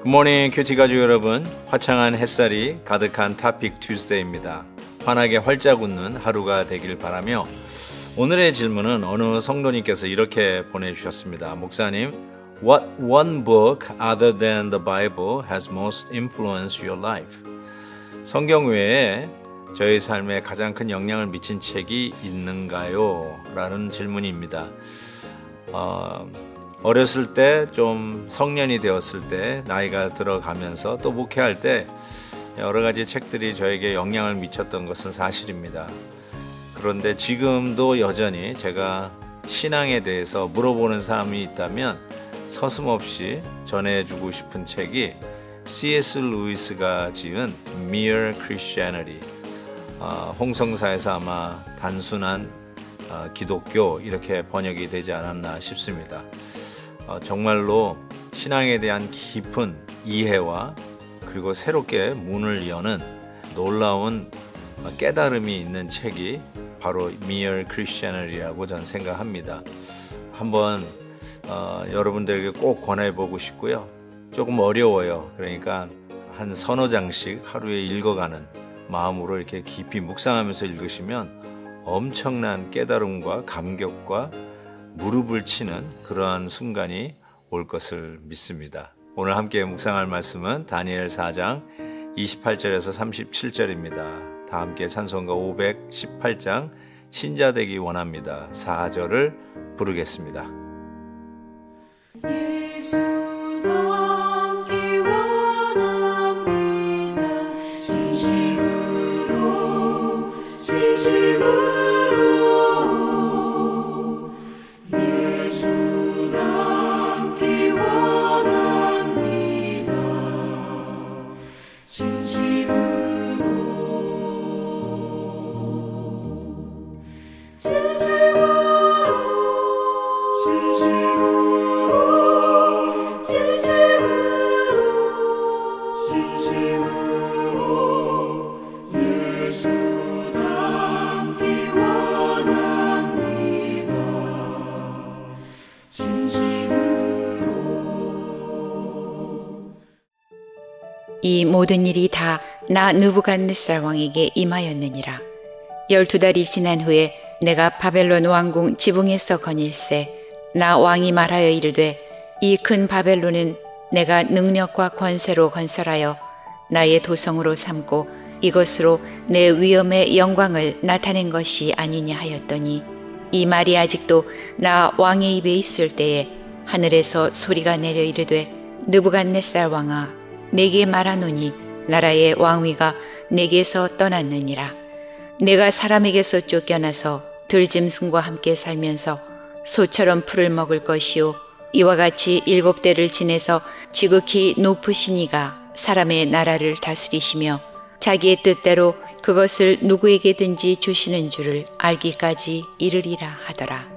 굿모닝 큐티 가족 여러분, 화창한 햇살이 가득한 타픽 튜스데이입니다. 환하게 활짝 웃는 하루가 되길 바라며 오늘의 질문은 어느 성도님께서 이렇게 보내주셨습니다. 목사님, What one book other than the Bible has most influenced your life? 성경 외에 저희 삶에 가장 큰 영향을 미친 책이 있는가요? 라는 질문입니다. 어렸을 때, 좀 성년이 되었을 때, 나이가 들어가면서 또 목회할 때 여러 가지 책들이 저에게 영향을 미쳤던 것은 사실입니다. 그런데 지금도 여전히 제가 신앙에 대해서 물어보는 사람이 있다면 서슴없이 전해주고 싶은 책이 C.S. 루이스가 지은 Mere Christianity, 홍성사에서 아마 단순한 기독교 이렇게 번역이 되지 않았나 싶습니다. 정말로 신앙에 대한 깊은 이해와 그리고 새롭게 문을 여는 놀라운 깨달음이 있는 책이 바로 Mere Christianity라고 저는 생각합니다. 한번 여러분들에게 꼭 권해보고 싶고요. 조금 어려워요. 그러니까 한 서너 장씩 하루에 읽어가는 마음으로 이렇게 깊이 묵상하면서 읽으시면 엄청난 깨달음과 감격과 무릎을 치는 그러한 순간이 올 것을 믿습니다. 오늘 함께 묵상할 말씀은 다니엘 4장 28절에서 37절입니다. 다 함께 찬송가 518장 신자되기 원합니다. 4절을 부르겠습니다. 예수 닮기 원합니다. 진심으로 예수 닮기 원합니다. 진심으로 예수 닮기 원합니다. 진심으로. 이 모든 일이 다 나 느부갓네살 왕에게 임하였느니라. 12달이 지난 후에 내가 바벨론 왕궁 지붕에서 거닐세 나 왕이 말하여 이르되 이 큰 바벨론은 내가 능력과 권세로 건설하여 나의 도성으로 삼고 이것으로 내 위엄의 영광을 나타낸 것이 아니냐 하였더니 이 말이 아직도 나 왕의 입에 있을 때에 하늘에서 소리가 내려 이르되 느부갓네살 왕아 내게 말하노니 나라의 왕위가 내게서 떠났느니라. 내가 사람에게서 쫓겨나서 들짐승과 함께 살면서 소처럼 풀을 먹을 것이요 이와 같이 7대를 지내서 지극히 높으신 이가 사람의 나라를 다스리시며 자기의 뜻대로 그것을 누구에게든지 주시는 줄을 알기까지 이르리라 하더라.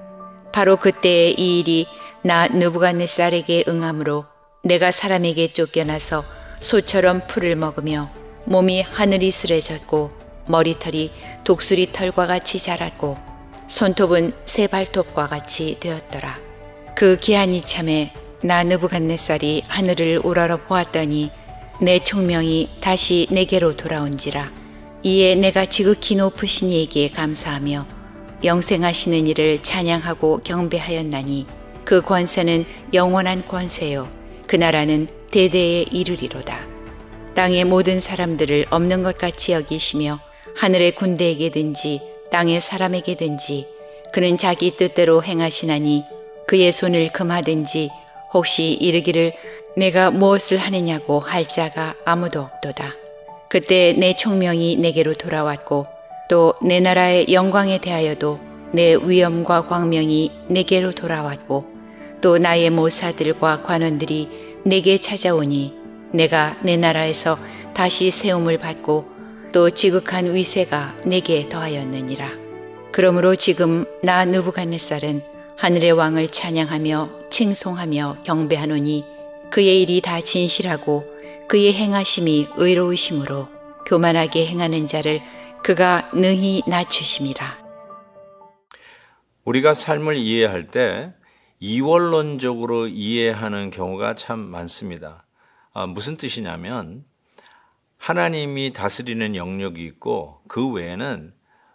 바로 그때의 이 일이 나 느부갓네살에게 응함으로 내가 사람에게 쫓겨나서 소처럼 풀을 먹으며 몸이 하늘이슬해졌고 머리털이 독수리 털과 같이 자랐고 손톱은 새 발톱과 같이 되었더라. 그 기한이 참에 나 느부갓네살이 하늘을 우러러 보았더니 내 총명이 다시 내게로 돌아온지라. 이에 내가 지극히 높으신 이에게 감사하며 영생하시는 이를 찬양하고 경배하였나니 그 권세는 영원한 권세요 그 나라는 대대에 이르리로다. 땅의 모든 사람들을 없는 것 같이 여기시며 하늘의 군대에게든지 땅의 사람에게든지 그는 자기 뜻대로 행하시나니 그의 손을 금하든지 혹시 이르기를 내가 무엇을 하느냐고 할 자가 아무도 없도다. 그때 내 총명이 내게로 돌아왔고 또 내 나라의 영광에 대하여도 내 위엄과 광명이 내게로 돌아왔고 또 나의 모사들과 관원들이 내게 찾아오니 내가 내 나라에서 다시 세움을 받고 또 지극한 위세가 내게 더하였느니라. 그러므로 지금 나 느부갓네살은 하늘의 왕을 찬양하며 칭송하며 경배하노니 그의 일이 다 진실하고 그의 행하심이 의로우심으로 교만하게 행하는 자를 그가 능히 낮추심이라. 우리가 삶을 이해할 때 이원론적으로 이해하는 경우가 참 많습니다. 무슨 뜻이냐면 하나님이 다스리는 영역이 있고 그 외에는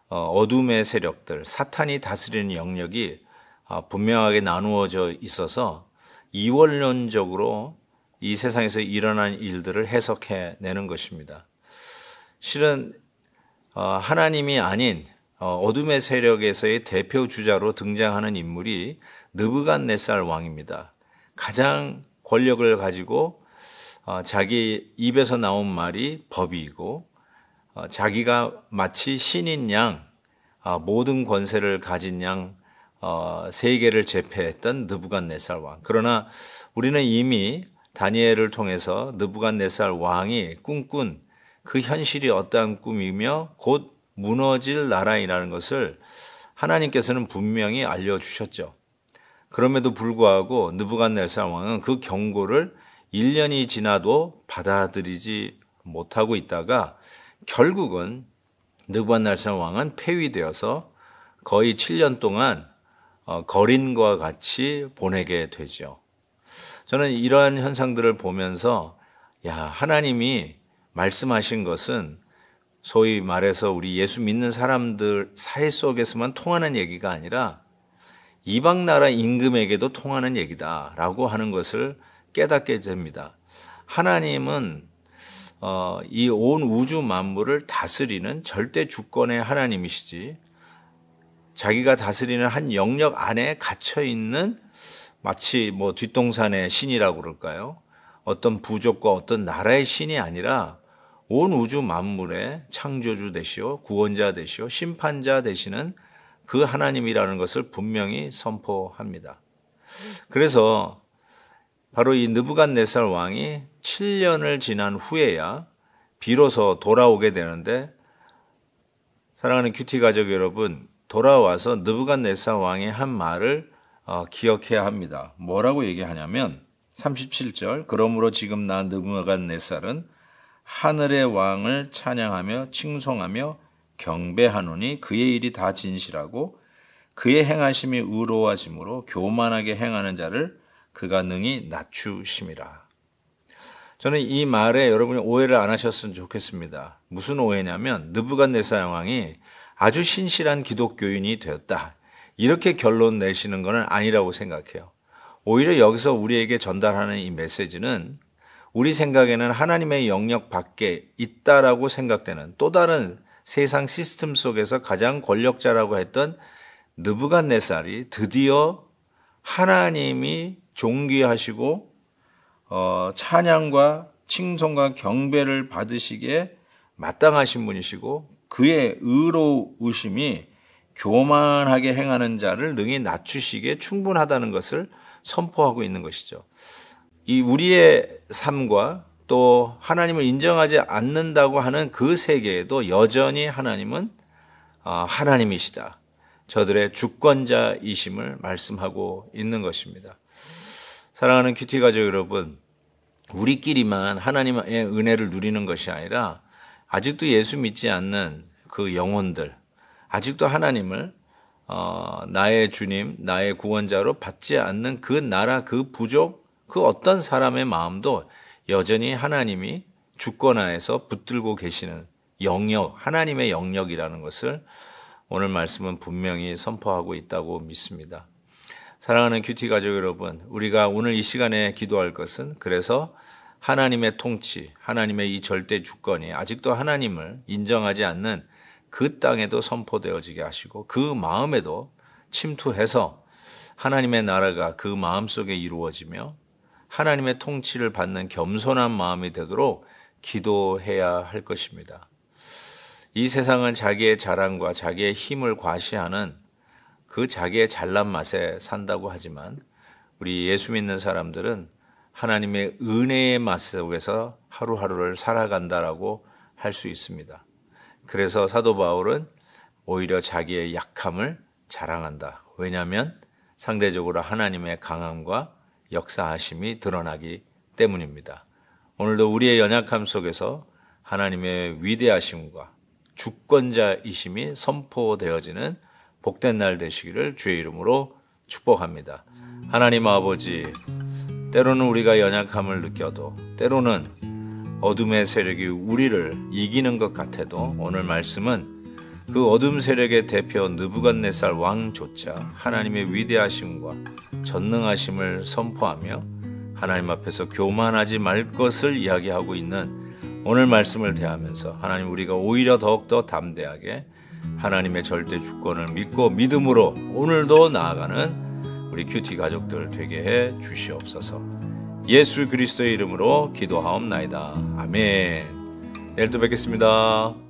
어둠의 세력들, 사탄이 다스리는 영역이 분명하게 나누어져 있어서 이원론적으로 이 세상에서 일어난 일들을 해석해내는 것입니다. 실은 하나님이 아닌 어둠의 세력에서의 대표 주자로 등장하는 인물이 느부갓네살 왕입니다. 가장 권력을 가지고 자기 입에서 나온 말이 법이고 자기가 마치 신인 양 모든 권세를 가진 양 세계를 제패했던 느부갓네살 왕. 그러나 우리는 이미 다니엘을 통해서 느부갓네살 왕이 꿈꾼 그 현실이 어떠한 꿈이며 곧 무너질 나라이라는 것을 하나님께서는 분명히 알려주셨죠. 그럼에도 불구하고 느부갓네살 왕은 그 경고를 1년이 지나도 받아들이지 못하고 있다가 결국은 느부갓네살 왕은 폐위되어서 거의 7년 동안 거린과 같이 보내게 되죠. 저는 이러한 현상들을 보면서 하나님이 말씀하신 것은 소위 말해서 우리 예수 믿는 사람들 사이 속에서만 통하는 얘기가 아니라 이방 나라 임금에게도 통하는 얘기다라고 하는 것을 깨닫게 됩니다. 하나님은 이 온 우주 만물을 다스리는 절대 주권의 하나님이시지 자기가 다스리는 한 영역 안에 갇혀 있는 마치 뒷동산의 신이라고 그럴까요? 어떤 부족과 어떤 나라의 신이 아니라 온 우주 만물의 창조주 되시오, 구원자 되시오, 심판자 되시는 그 하나님이라는 것을 분명히 선포합니다. 그래서 바로 이 느부갓네살 왕이 7년을 지난 후에야 비로소 돌아오게 되는데 사랑하는 큐티 가족 여러분, 돌아와서 느부갓네살 왕이 한 말을 기억해야 합니다. 뭐라고 얘기하냐면 37절 그러므로 지금 나 느부갓네살은 하늘의 왕을 찬양하며 칭송하며 경배하노니 그의 일이 다 진실하고 그의 행하심이 의로워짐으로 교만하게 행하는 자를 그가 능히 낮추심이라. 저는 이 말에 여러분이 오해를 안 하셨으면 좋겠습니다. 무슨 오해냐면 느부갓네살 왕이 아주 신실한 기독교인이 되었다. 이렇게 결론 내시는 것은 아니라고 생각해요. 오히려 여기서 우리에게 전달하는 이 메시지는 우리 생각에는 하나님의 영역 밖에 있다라고 생각되는 또 다른 세상 시스템 속에서 가장 권력자라고 했던 느부갓네살이 드디어 하나님이 존귀하시고 찬양과 칭송과 경배를 받으시기에 마땅하신 분이시고 그의 의로우심이 교만하게 행하는 자를 능히 낮추시기에 충분하다는 것을 선포하고 있는 것이죠. 이 우리의 삶과 또 하나님을 인정하지 않는다고 하는 그 세계에도 여전히 하나님은 하나님이시다. 저들의 주권자이심을 말씀하고 있는 것입니다. 사랑하는 큐티 가족 여러분, 우리끼리만 하나님의 은혜를 누리는 것이 아니라 아직도 예수 믿지 않는 그 영혼들, 아직도 하나님을 나의 주님, 나의 구원자로 받지 않는 그 나라, 그 부족, 그 어떤 사람의 마음도 여전히 하나님이 주권하에서 붙들고 계시는 영역, 하나님의 영역이라는 것을 오늘 말씀은 분명히 선포하고 있다고 믿습니다. 사랑하는 큐티 가족 여러분, 우리가 오늘 이 시간에 기도할 것은 그래서 하나님의 통치, 하나님의 이 절대 주권이 아직도 하나님을 인정하지 않는 그 땅에도 선포되어지게 하시고 그 마음에도 침투해서 하나님의 나라가 그 마음속에 이루어지며 하나님의 통치를 받는 겸손한 마음이 되도록 기도해야 할 것입니다. 이 세상은 자기의 자랑과 자기의 힘을 과시하는 그 자기의 잘난 맛에 산다고 하지만 우리 예수 믿는 사람들은 하나님의 은혜의 맛 속에서 하루하루를 살아간다라고 할 수 있습니다. 그래서 사도 바울은 오히려 자기의 약함을 자랑한다. 왜냐하면 상대적으로 하나님의 강함과 역사하심이 드러나기 때문입니다. 오늘도 우리의 연약함 속에서 하나님의 위대하심과 주권자이심이 선포되어지는 복된 날 되시기를 주의 이름으로 축복합니다. 하나님 아버지, 때로는 우리가 연약함을 느껴도, 때로는 어둠의 세력이 우리를 이기는 것 같아도 오늘 말씀은 그 어둠 세력의 대표 느부갓네살 왕조차 하나님의 위대하심과 전능하심을 선포하며 하나님 앞에서 교만하지 말 것을 이야기하고 있는 오늘 말씀을 대하면서 하나님, 우리가 오히려 더욱더 담대하게 하나님의 절대 주권을 믿고 믿음으로 오늘도 나아가는 우리 큐티 가족들 되게 해 주시옵소서. 예수 그리스도의 이름으로 기도하옵나이다. 아멘. 내일 또 뵙겠습니다.